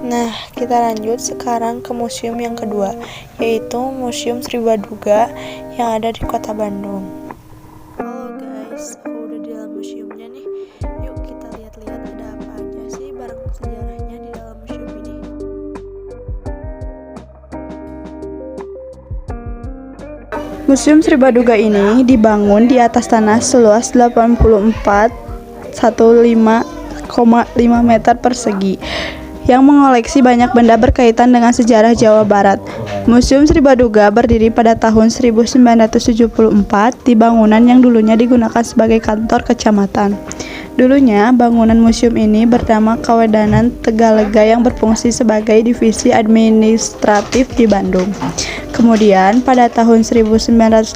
Nah, kita lanjut sekarang ke museum yang kedua, yaitu Museum Sri Baduga yang ada di Kota Bandung. Halo guys, aku udah di dalam museumnya nih. Yuk kita lihat-lihat ada apa aja sih barang sejarahnya di dalam museum ini. Museum Sri Baduga ini dibangun di atas tanah seluas 84,15,5 meter persegi yang mengoleksi banyak benda berkaitan dengan sejarah Jawa Barat. Museum Sri Baduga berdiri pada tahun 1974 di bangunan yang dulunya digunakan sebagai kantor kecamatan. Dulunya, bangunan museum ini bernama Kawedanan Tegalega yang berfungsi sebagai divisi administratif di Bandung. Kemudian, pada tahun 1980,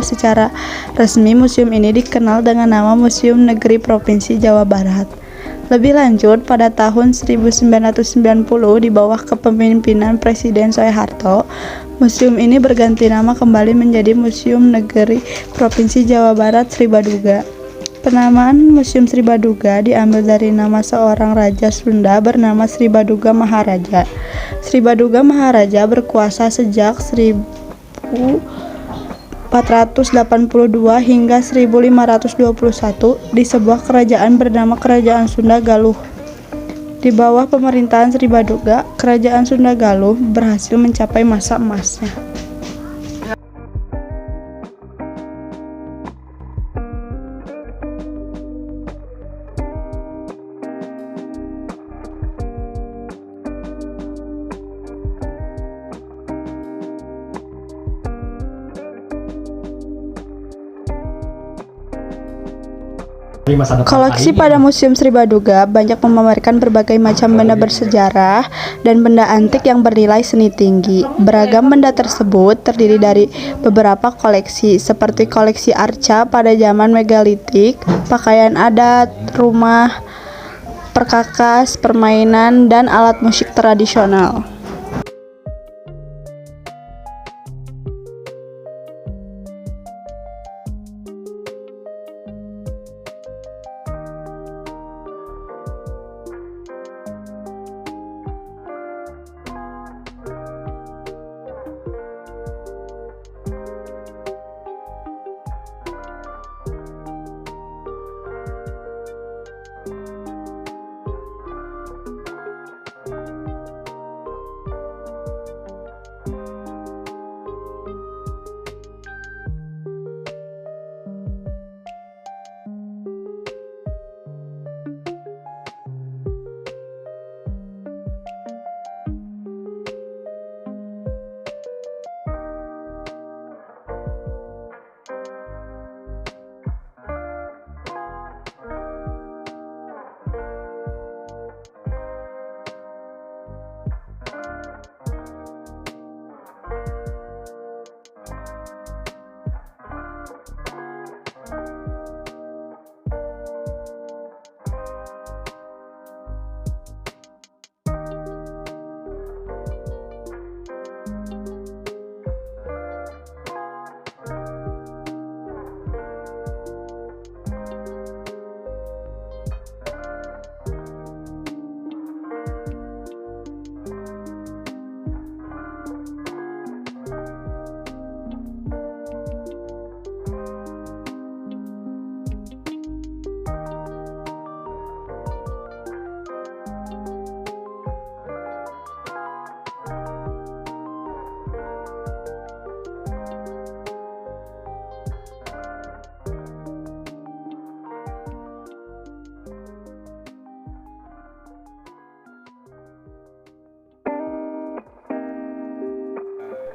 secara resmi museum ini dikenal dengan nama Museum Negeri Provinsi Jawa Barat. Lebih lanjut, pada tahun 1990 di bawah kepemimpinan Presiden Soeharto, museum ini berganti nama kembali menjadi Museum Negeri Provinsi Jawa Barat Sri Baduga. Penamaan Museum Sri Baduga diambil dari nama seorang raja Sunda bernama Sri Baduga Maharaja. Sri Baduga Maharaja berkuasa sejak 1482 hingga 1521 di sebuah kerajaan bernama Kerajaan Sunda Galuh. Di bawah pemerintahan Sri Baduga, Kerajaan Sunda Galuh berhasil mencapai masa emasnya. Koleksi pada Museum Sri Baduga banyak memamerkan berbagai macam benda bersejarah dan benda antik yang bernilai seni tinggi. Beragam benda tersebut terdiri dari beberapa koleksi, seperti koleksi arca pada zaman megalitik, pakaian adat, rumah, perkakas, permainan, dan alat musik tradisional.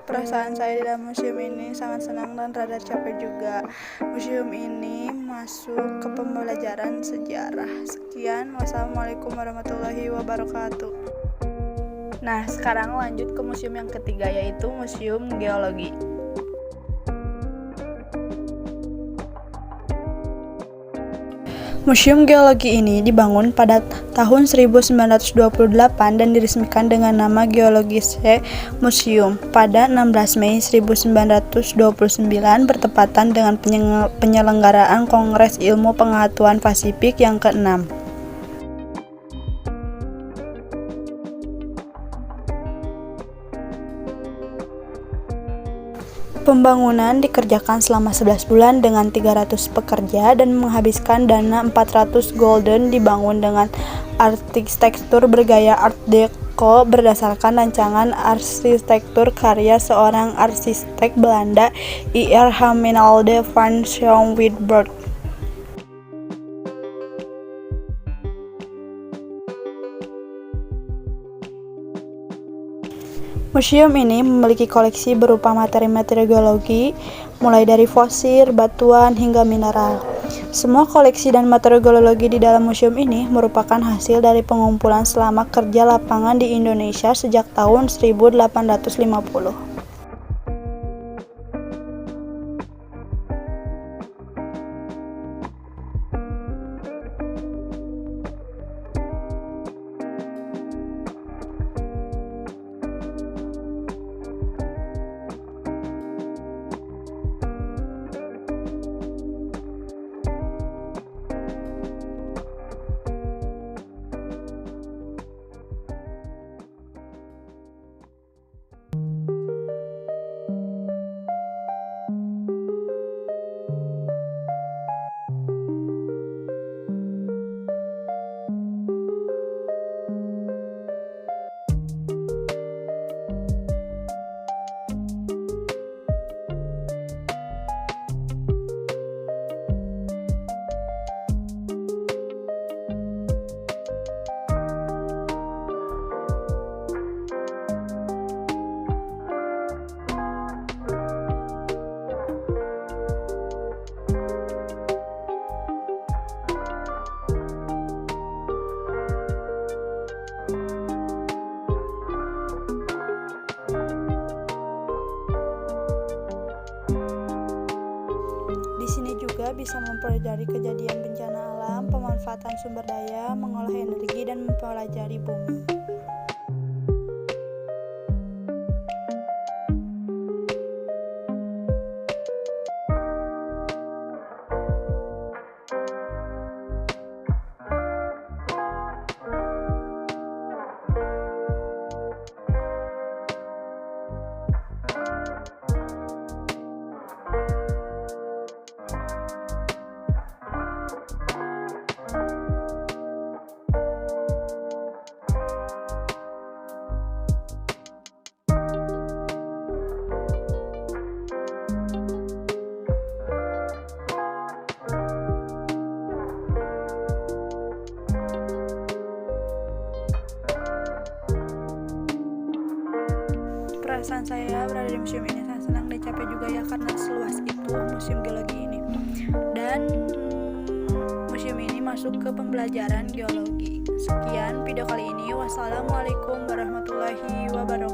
Perasaan saya di dalam museum ini sangat senang dan rada capek juga. Museum ini masuk ke pembelajaran sejarah. Sekian, wassalamualaikum warahmatullahi wabarakatuh. Nah, sekarang lanjut ke museum yang ketiga, yaitu Museum Geologi. Museum Geologi ini dibangun pada tahun 1928 dan diresmikan dengan nama Geologische Museum pada 16 Mei 1929 bertepatan dengan penyelenggaraan Kongres Ilmu Pengetahuan Pasifik yang ke-6. Pembangunan dikerjakan selama 11 bulan dengan 300 pekerja dan menghabiskan dana 400 gulden. Dibangun dengan arsitektur bergaya Art Deco berdasarkan rancangan arsitektur karya seorang arsitek Belanda, Ir Haminalde van Schoonwitberg. Museum ini memiliki koleksi berupa materi-materi geologi, mulai dari fosil, batuan, hingga mineral. Semua koleksi dan materi geologi di dalam museum ini merupakan hasil dari pengumpulan selama kerja lapangan di Indonesia sejak tahun 1850. Di sini juga bisa mempelajari kejadian bencana alam, pemanfaatan sumber daya, mengolah energi, dan mempelajari bumi. Perasaan saya berada di museum ini sangat senang dan capek juga ya, karena seluas itu museum geologi ini. Dan museum ini masuk ke pembelajaran geologi. Sekian video kali ini. Wassalamualaikum warahmatullahi wabarakatuh.